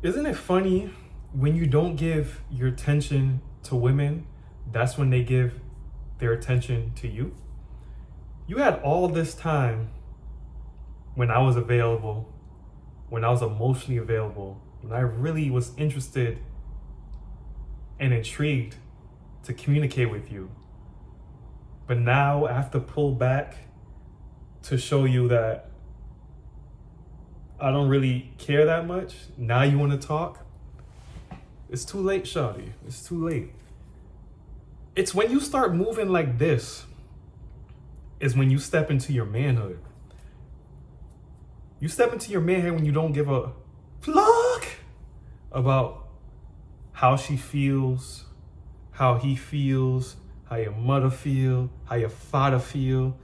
Isn't it funny when you don't give your attention to women, that's when they give their attention to you? You had all this time when I was available, when I was emotionally available, when I really was interested and intrigued to communicate with you. But now I have to pull back to show you that I don't really care that much. Now you want to talk? It's too late, shawty. It's too late. It's when you start moving like this, is when you step into your manhood. You step into your manhood when you don't give a fuck about how she feels, how he feels, how your mother feel, how your father feel,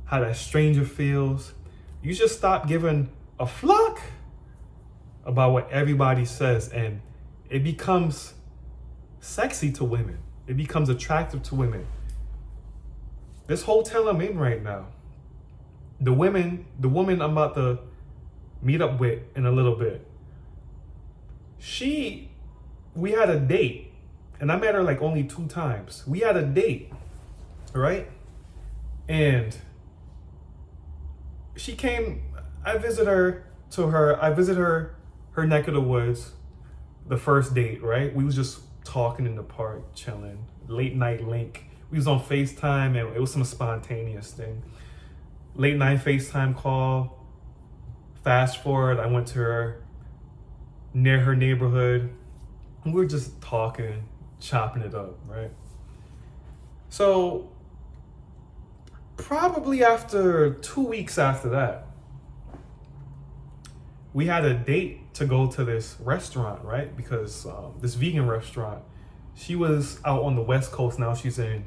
how that stranger feels. You just stop giving a fuck about what everybody says, and it becomes sexy to women. It becomes attractive to women. This hotel I'm in right now, the woman I'm about to meet up with in a little bit, we had a date, and I met her like only 2 times. We had a date, right? And she came, I visited her neck of the woods, the first date, right? We was just talking in the park, chilling, late night link. We was on FaceTime, and it was some spontaneous thing. Late night FaceTime call. Fast forward, I went to her, near her neighborhood. And we were just talking, chopping it up, right? So probably after 2 weeks after that, we had a date to go to this restaurant, right? Because this vegan restaurant, she was out on the West Coast. Now she's in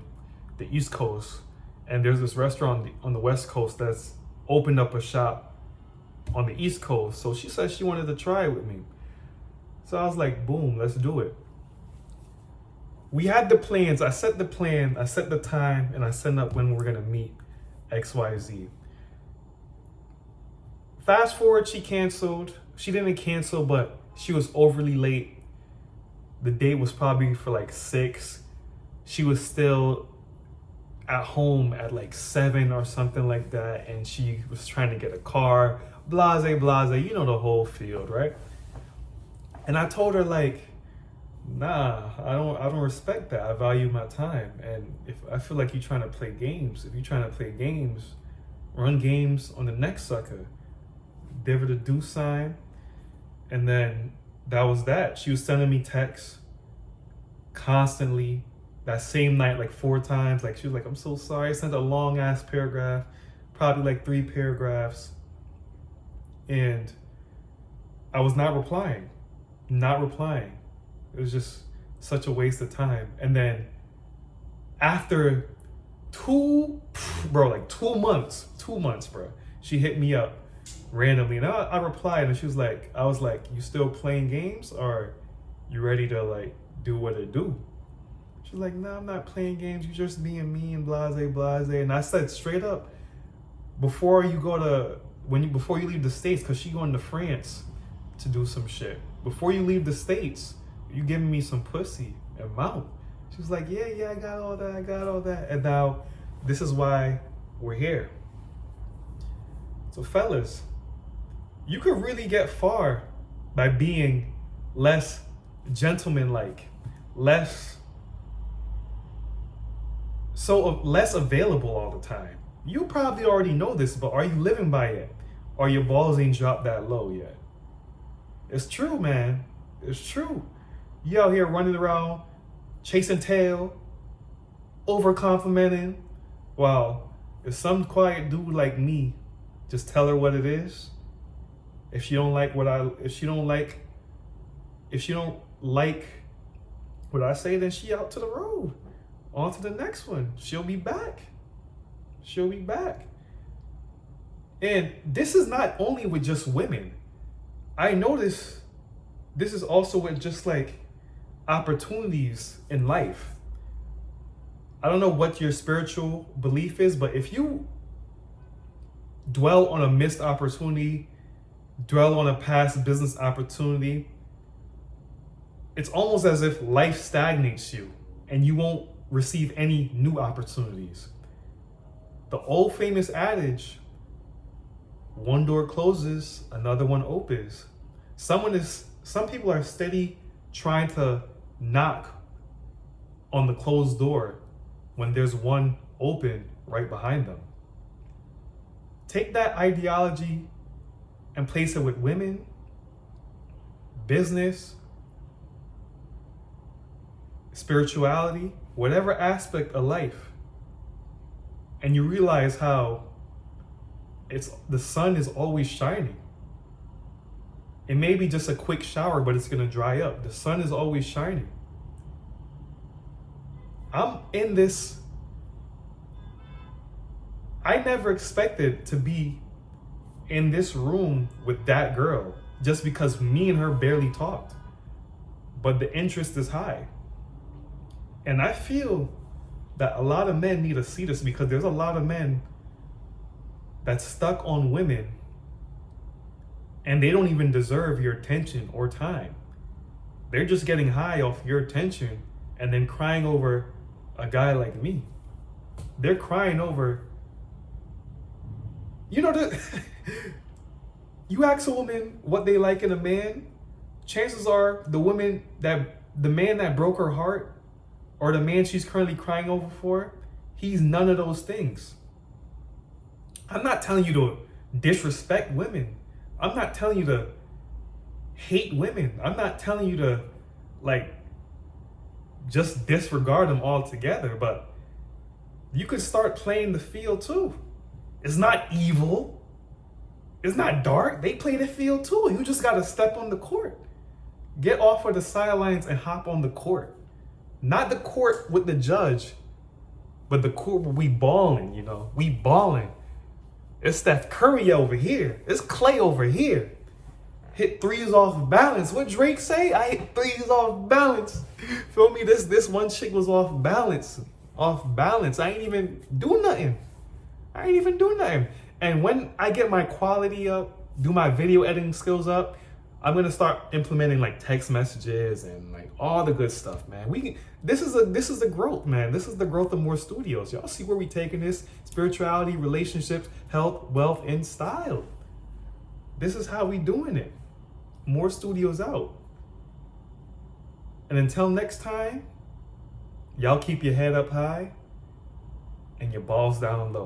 the East Coast. And there's this restaurant on the West Coast that's opened up a shop on the East Coast. So she said she wanted to try it with me. So I was like, boom, let's do it. We had the plans. I set the plan, I set the time, and I set up when we're gonna meet XYZ. Fast forward, she canceled. She didn't cancel, but she was overly late. The date was probably for like 6. She was still at home at like 7 or something like that, and she was trying to get a car. Blase, you know the whole field, right? And I told her like, nah, I don't respect that. I value my time, and if I feel like you're trying to play games, if you're trying to play games, run games on the next sucker. Give her the do sign, and then that was that. She was sending me texts constantly. That same night, like 4 times. Like she was like, "I'm so sorry." I sent a long ass paragraph, probably like 3 paragraphs, and I was not replying. It was just such a waste of time. And then after 2 months, bro, she hit me up randomly, and I replied, and she was like, I was like, "You still playing games, or you ready to like do what it do?" She's like, "No, I'm not playing games. You just being me and blase. And I said straight up, before you leave the States, because she going to France to do some shit. Before you leave the States, you giving me some pussy and mouth." She was like, yeah, I got all that. And now this is why we're here. So fellas, you could really get far by being less gentlemanlike, less available all the time. You probably already know this, but are you living by it? Or your balls ain't dropped that low yet? It's true, man. It's true. You out here running around, chasing tail, over complimenting. Well, if some quiet dude like me just tell her what it is, if she don't like what I say, then she out to the road. On to the next one. She'll be back. And this is not only with just women. I notice this is also with just like opportunities in life. I don't know what your spiritual belief is, but if you dwell on a missed opportunity, dwell on a past business opportunity, it's almost as if life stagnates you and you won't receive any new opportunities. The old famous adage, one door closes, another one opens. Some people are steady trying to knock on the closed door when there's one open right behind them. Take that ideology and place it with women, business, spirituality, whatever aspect of life, and you realize how the sun is always shining. It may be just a quick shower, but it's gonna dry up. The sun is always shining. I'm in this. I never expected to be in this room with that girl just because me and her barely talked. But the interest is high. And I feel that a lot of men need to see this, because there's a lot of men that's stuck on women and they don't even deserve your attention or time. They're just getting high off your attention and then crying over a guy like me. They're crying over, you ask a woman what they like in a man, chances are the man that broke her heart, or the man she's currently crying over for, he's none of those things. I'm not telling you to disrespect women. I'm not telling you to hate women. I'm not telling you to just disregard them altogether, but you could start playing the field too. It's not evil. It's not dark. They play the field too. You just gotta step on the court. Get off of the sidelines and hop on the court. Not the court with the judge, but the court where we balling, we balling. It's Steph Curry over here. It's Clay over here. Hit threes off balance. What Drake say? I hit threes off balance. Feel me? This one chick was off balance. Off balance. I ain't even do nothing. And when I get my quality up, do my video editing skills up, I'm gonna start implementing text messages and all the good stuff, man. This is the growth, man. This is the growth of more studios. Y'all see where we taking this? Spirituality, relationships, health, wealth, and style. This is how we doing it. More studios out. And until next time, y'all keep your head up high and your balls down low.